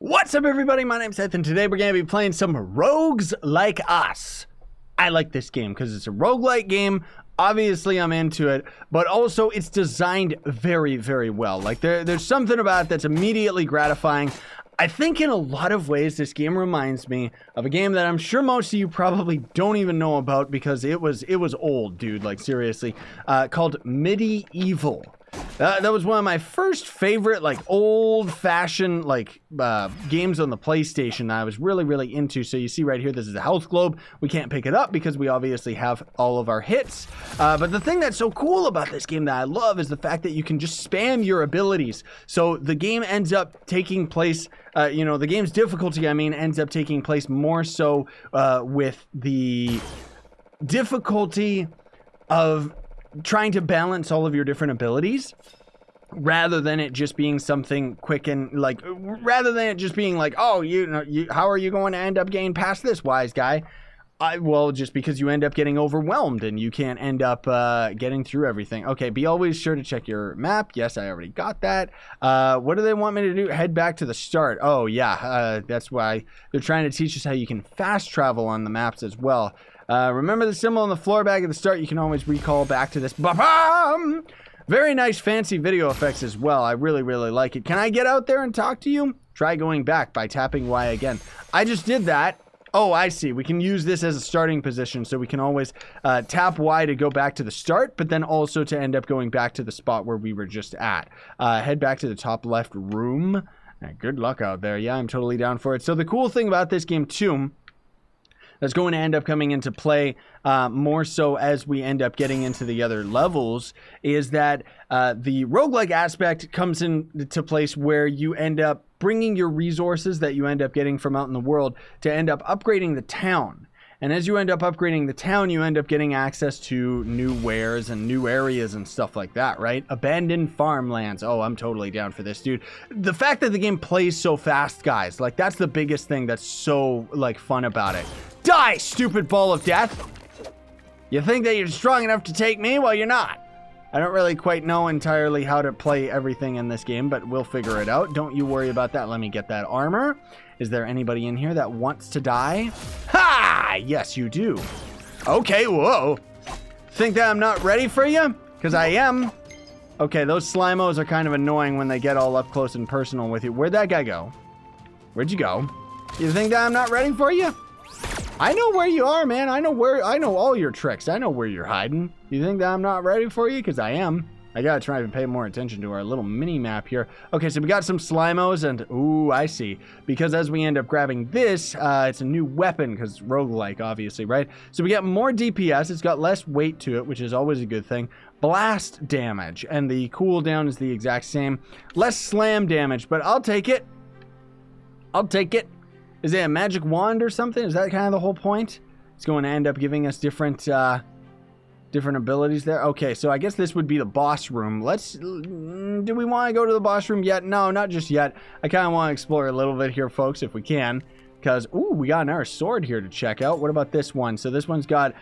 What's up, everybody? My name's Seth, and today we're going to be playing some Rogues Like Us. I like this game because it's a roguelike game. Obviously, I'm into it, but also it's designed very, very well. Like, there's something about it that's immediately gratifying. I think in a lot of ways, this game reminds me of a game that I'm sure most of you probably don't even know about because it was old, dude, like seriously, called Medieval. That was one of my first favorite, like, old-fashioned, like, games on the PlayStation that I was really, really into. So you see right here, this is a health globe. We can't pick it up because we obviously have all of our hits. But the thing that's so cool about this game that I love is the fact that you can just spam your abilities. So the game ends up taking place, the game's difficulty, ends up taking place more so with the difficulty of trying to balance all of your different abilities rather than it just being something quick and like, rather than it just being like, oh, how are you going to end up getting past this, wise guy? Well, just because you end up getting overwhelmed and you can't end up getting through everything. Okay, be always sure to check your map. Yes, I already got that. What do they want me to do? Head back to the start. Oh, yeah, that's why they're trying to teach us how you can fast travel on the maps as well. Remember the symbol on the floor back at the start? You can always recall back to this. Ba-bam! Very nice fancy video effects as well. I really, really like it. Can I get out there and talk to you? Try going back by tapping Y again. I just did that. Oh, I see. We can use this as a starting position, so we can always tap Y to go back to the start, but then also to end up going back to the spot where we were just at. Head back to the top left room. Good luck out there. Yeah, I'm totally down for it. So the cool thing about this game, too, that's going to end up coming into play more so as we end up getting into the other levels, is that the roguelike aspect comes into place where you end up bringing your resources that you end up getting from out in the world to end up upgrading the town. And as you end up upgrading the town, you end up getting access to new wares and new areas and stuff like that, right? Abandoned farmlands. Oh, I'm totally down for this, dude. The fact that the game plays so fast, guys, like, that's the biggest thing that's so, like, fun about it. Die, stupid ball of death! You think that you're strong enough to take me? Well, you're not. I don't really quite know entirely how to play everything in this game, but we'll figure it out. Don't you worry about that. Let me get that armor. Is there anybody in here that wants to die? Ha! Yes, you do. Okay, whoa. Think that I'm not ready for you? Because I am. Okay, those Slimos are kind of annoying when they get all up close and personal with you. Where'd that guy go? Where'd you go? You think that I'm not ready for you? I know where you are, man. I know all your tricks. I know where you're hiding. You think that I'm not ready for you? Because I am. I gotta try and pay more attention to our little mini map here. Okay, so we got some Slimos and, ooh, I see. Because as we end up grabbing this, it's a new weapon because roguelike, obviously, right? So we get more DPS. It's got less weight to it, which is always a good thing. Blast damage, and the cooldown is the exact same. Less slam damage, but I'll take it. I'll take it. Is it a magic wand or something? Is that kind of the whole point? It's going to end up giving us different abilities there. Okay, so I guess this would be the boss room. Do we want to go to the boss room yet? No, not just yet. I kind of want to explore a little bit here, folks, if we can. Because, ooh, we got another sword here to check out. What about this one? So this one's got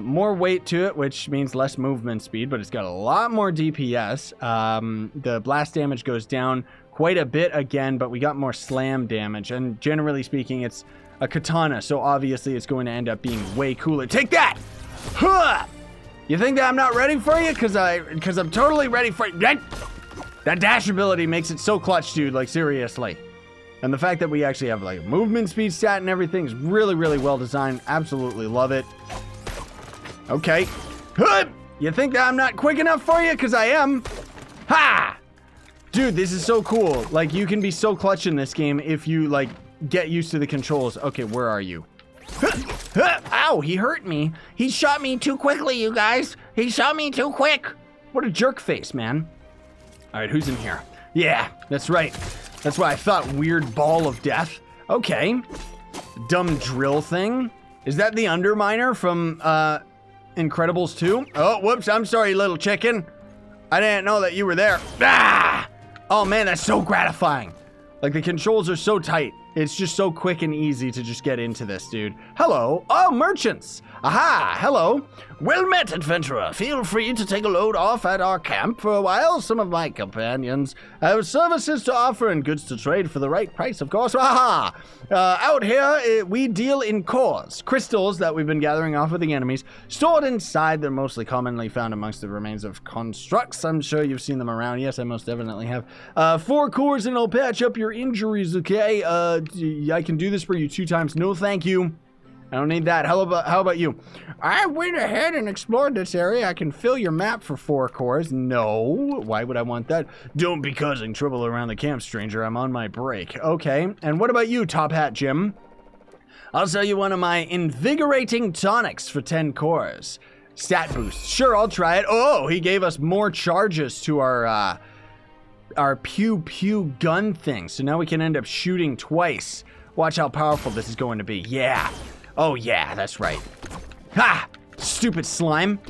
more weight to it, which means less movement speed, but it's got a lot more DPS. The blast damage goes down quite a bit again, but we got more slam damage, and generally speaking, it's a katana, so obviously it's going to end up being way cooler. Take that! Huh! You think that I'm not ready for you? Because I'm totally ready for you. That dash ability makes it so clutch, dude, like, seriously. And the fact that we actually have, like, movement speed stat and everything is really, really well designed. Absolutely love it. Okay. Huh! You think that I'm not quick enough for you? Because I am. Ha! Dude, this is so cool. Like, you can be so clutch in this game if you, like, get used to the controls. Okay, where are you? Ow, he hurt me. He shot me too quickly, you guys. He shot me too quick. What a jerk face, man. All right, who's in here? Yeah, that's right. That's what I thought, weird ball of death. Okay. Dumb drill thing. Is that the Underminer from Incredibles 2? Oh, whoops, I'm sorry, little chicken. I didn't know that you were there. Ah! Oh man, that's so gratifying. Like, the controls are so tight. It's just so quick and easy to just get into this, dude. Hello. Oh, merchants. Aha, hello. Well met, adventurer. Feel free to take a load off at our camp for a while. Some of my companions have services to offer and goods to trade for the right price, of course. Aha! Out here, we deal in cores, crystals that we've been gathering off of the enemies. Stored inside, they're mostly commonly found amongst the remains of constructs. I'm sure you've seen them around. Yes, I most definitely have. 4 cores and I'll patch up your injuries, okay? I can do this for you 2 times. No, thank you. I don't need that. How about you? I went ahead and explored this area. I can fill your map for 4 cores. No. Why would I want that? Don't be causing trouble around the camp, stranger. I'm on my break. Okay. And what about you, Top Hat Jim? I'll sell you one of my invigorating tonics for 10 cores. Stat boost. Sure, I'll try it. Oh, he gave us more charges to our pew pew gun thing. So now we can end up shooting twice. Watch how powerful this is going to be. Yeah. Oh, yeah, that's right. Ha! Stupid slime.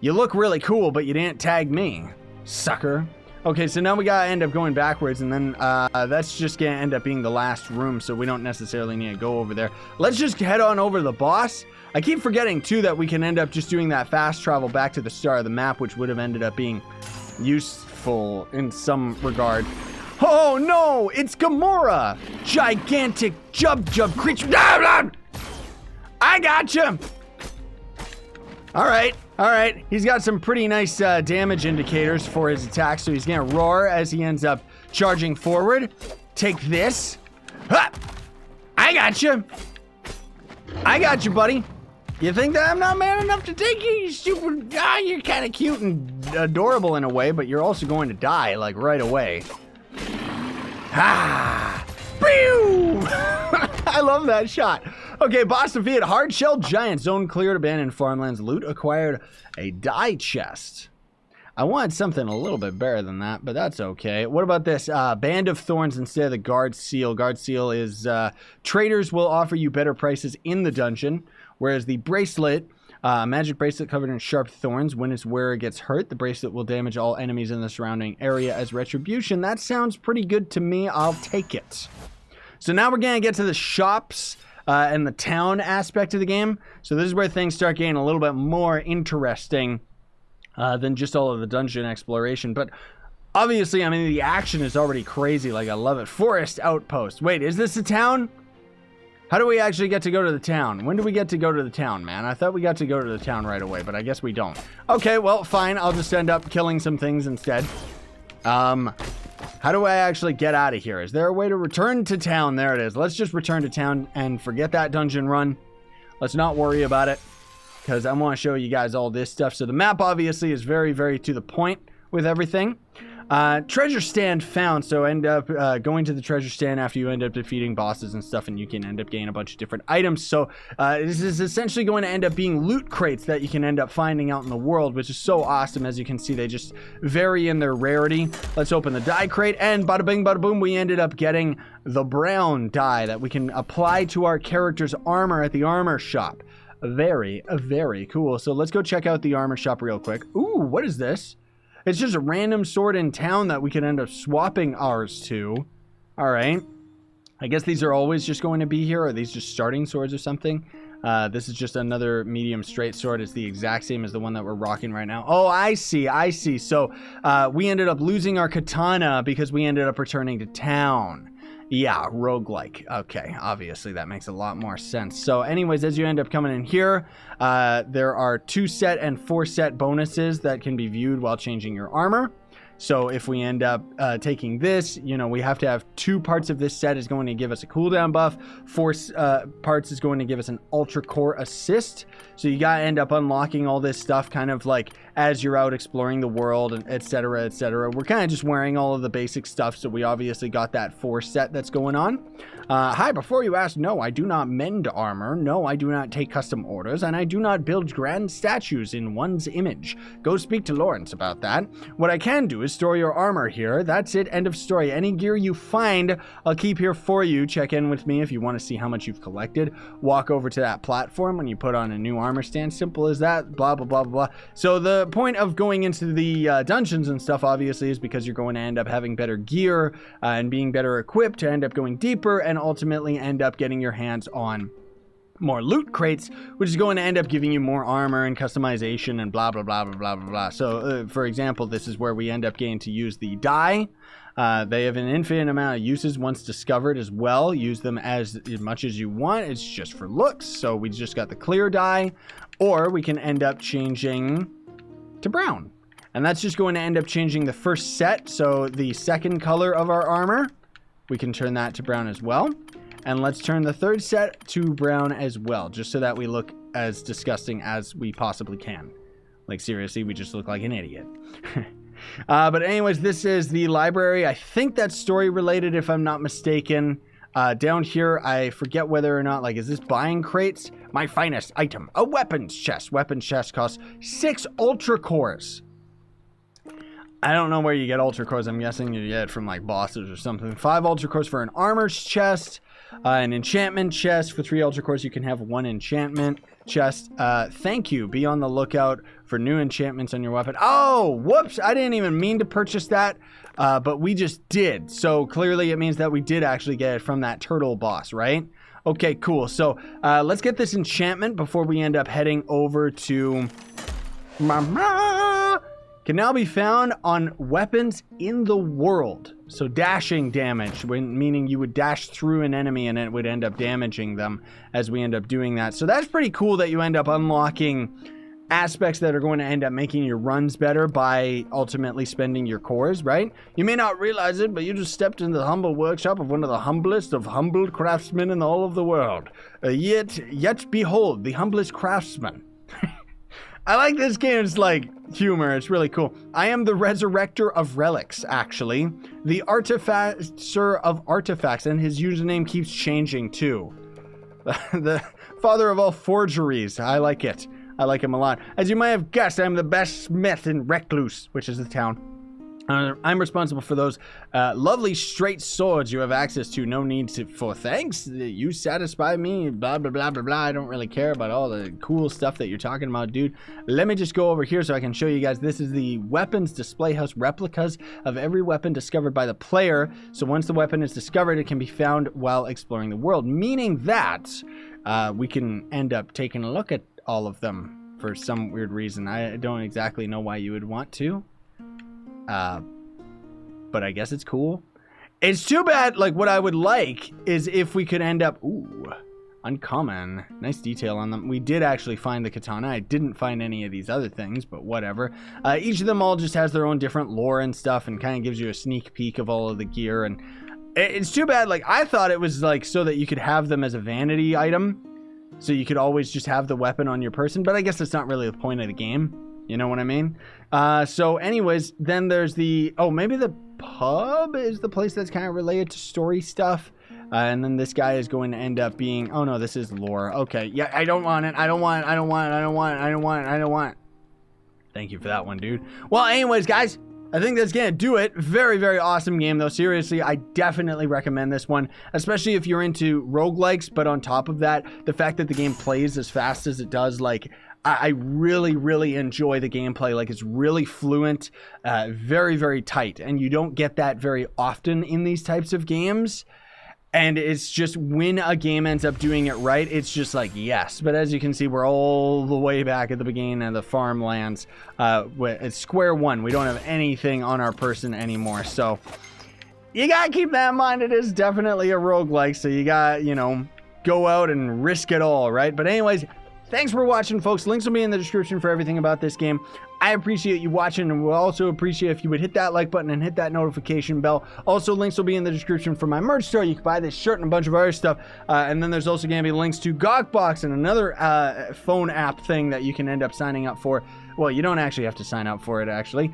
You look really cool, but you didn't tag me, sucker. Okay, so now we gotta end up going backwards, and then that's just gonna end up being the last room, so we don't necessarily need to go over there. Let's just head on over to the boss. I keep forgetting, too, that we can end up just doing that fast travel back to the start of the map, which would have ended up being useful in some regard. Oh, no! It's Gamora! Gigantic jub creature! I gotcha! Alright. He's got some pretty nice damage indicators for his attack, so he's gonna roar as he ends up charging forward. Take this. Ha! I gotcha! I got you, buddy. You think that I'm not man enough to take you, you stupid... you're kind of cute and adorable in a way, but you're also going to die, like, right away. Ah! Pew! I love that shot. Okay, boss defeated. HARDSHELL giant. Zone cleared. Abandoned farmlands. Loot acquired. A die chest. I wanted something a little bit better than that, but that's okay. What about this? Band of Thorns instead of the Guard Seal. Guard Seal is traders will offer you better prices in the dungeon, whereas the bracelet, magic bracelet covered in sharp thorns. When its wearer gets hurt, the bracelet will damage all enemies in the surrounding area as retribution. That sounds pretty good to me. I'll take it. So now we're going to get to the shops and the town aspect of the game. So this is where things start getting a little bit more interesting than just all of the dungeon exploration. But obviously, I mean, the action is already crazy. Like, I love it. Forest Outpost. Wait, is this a town? How do we actually get to go to the town? When do we get to go to the town, man? I thought we got to go to the town right away, but I guess we don't. Okay, well, fine. I'll just end up killing some things instead. How do I actually get out of here? Is there a way to return to town? There it is. Let's just return to town and forget that dungeon run. Let's not worry about it, because I want to show you guys all this stuff. So the map obviously is very, very to the point with everything. Treasure stand found. So end up going to the treasure stand after you end up defeating bosses and stuff, and you can end up getting a bunch of different items. So this is essentially going to end up being loot crates that you can end up finding out in the world, which is so awesome. As you can see, they just vary in their rarity. Let's open the die crate, and bada bing bada boom, we ended up getting the brown dye that we can apply to our character's armor at the armor shop. Very, very cool. So let's go check out the armor shop real quick. Ooh, what is this? It's just a random sword in town that we can end up swapping ours to. All right. I guess these are always just going to be here. Or are these just starting swords or something? This is just another medium straight sword. It's the exact same as the one that we're rocking right now. Oh, I see. I see. So we ended up losing our katana because we ended up returning to town. Yeah, roguelike. Okay, obviously that makes a lot more sense. So anyways, as you end up coming in here, there are 2 set and 4 set bonuses that can be viewed while changing your armor. So if we end up taking this, you know, we have to have 2 parts of this set is going to give us a cooldown buff. 4 parts is going to give us an ultra core assist. So you gotta end up unlocking all this stuff kind of like as you're out exploring the world, and etc, etc. We're kind of just wearing all of the basic stuff, so we obviously got that 4 set that's going on. Hi, before you ask, no, I do not mend armor. No, I do not take custom orders, and I do not build grand statues in one's image. Go speak to Lawrence about that. What I can do is is store your armor here. That's it. End of story. Any gear you find, I'll keep here for you. Check in with me if you want to see how much you've collected. Walk over to that platform when you put on a new armor stand. Simple as that. Blah, blah, blah, blah. So the point of going into the dungeons and stuff, obviously, is because you're going to end up having better gear and being better equipped to end up going deeper and ultimately end up getting your hands on more loot crates, which is going to end up giving you more armor and customization and blah, blah, blah, blah, blah, blah, blah. So, for example, this is where we end up getting to use the dye. They have an infinite amount of uses once discovered as well. Use them as much as you want. It's just for looks. So we just got the clear dye, or we can end up changing to brown. And that's just going to end up changing the first set. So the second color of our armor, we can turn that to brown as well. And let's turn the third set to brown as well, just so that we look as disgusting as we possibly can. Like, seriously, we just look like an idiot. But anyways, this is the library. I think that's story related, if I'm not mistaken. Down here, I forget whether or not, like, is this buying crates? My finest item, a weapons chest. Weapons chest costs 6 ultra cores. I don't know where you get ultra cores. I'm guessing you get it from, like, bosses or something. 5 ultra cores for an armor chest. An enchantment chest. For 3 ultra cores, you can have 1 enchantment chest. Thank you. Be on the lookout for new enchantments on your weapon. Oh, whoops. I didn't even mean to purchase that, but we just did. So clearly it means that we did actually get it from that turtle boss, right? Okay, cool. So let's get this enchantment before we end up heading over to Mama. Can now be found on weapons in the world. So dashing damage, meaning you would dash through an enemy and it would end up damaging them as we end up doing that. So that's pretty cool that you end up unlocking aspects that are going to end up making your runs better by ultimately spending your cores, right? You may not realize it, but you just stepped into the humble workshop of one of the humblest of humbled craftsmen in all of the world. Yet behold, the humblest craftsman. I like this game's, like, humor. It's really cool. I am the resurrector of relics, actually. The artificer of artifacts, and his username keeps changing, too. The father of all forgeries. I like it. I like him a lot. As you might have guessed, I'm the best smith in Recluse, which is the town. I'm responsible for those lovely straight swords you have access to. No need for thanks. You satisfy me. Blah, blah, blah, blah, blah. I don't really care about all the cool stuff that you're talking about, dude. Let me just go over here so I can show you guys. This is the weapons display house replicas of every weapon discovered by the player. So once the weapon is discovered, it can be found while exploring the world. Meaning that we can end up taking a look at all of them for some weird reason. I don't exactly know why you would want to. But I guess it's cool. It's too bad, like, what I would like is if we could end up, ooh, uncommon. Nice detail on them. We did actually find the katana. I didn't find any of these other things, but whatever. Each of them all just has their own different lore and stuff and kind of gives you a sneak peek of all of the gear. And it's too bad, like, I thought it was, like, so that you could have them as a vanity item. So you could always just have the weapon on your person, but I guess that's not really the point of the game. You know what I mean? So anyways, then there's the, oh, maybe the pub is the place that's kind of related to story stuff. And then this guy is going to end up being, oh no, this is lore. Okay, yeah, I don't want it. I don't want it. I don't want it. I don't want it. I don't want it. I don't want it. Thank you for that one, dude. Well, anyways, guys, I think that's gonna do it. Very, very awesome game, though. Seriously, I definitely recommend this one, especially if you're into roguelikes. But on top of that, the fact that the game plays as fast as it does, like, I really, really enjoy the gameplay. Like, it's really fluent, very, very tight. And you don't get that very often in these types of games. And it's just, when a game ends up doing it right, it's just like, yes. But as you can see, we're all the way back at the beginning of the farmlands. It's square one. We don't have anything on our person anymore. So you gotta keep that in mind. It is definitely a roguelike. So you gotta, you know, go out and risk it all, right? But anyways, thanks for watching, folks. Links will be in the description for everything about this game. I appreciate you watching, and we'll also appreciate if you would hit that like button and hit that notification bell. Also, links will be in the description for my merch store. You can buy this shirt and a bunch of other stuff. And then there's also going to be links to GogBox and another phone app thing that you can end up signing up for. Well, you don't actually have to sign up for it, actually.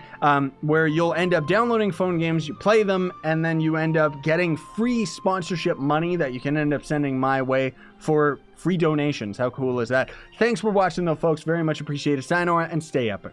Where you'll end up downloading phone games, you play them, and then you end up getting free sponsorship money that you can end up sending my way for free donations. How cool is that? Thanks for watching, though, folks. Very much appreciated. Sayonara, and stay epic.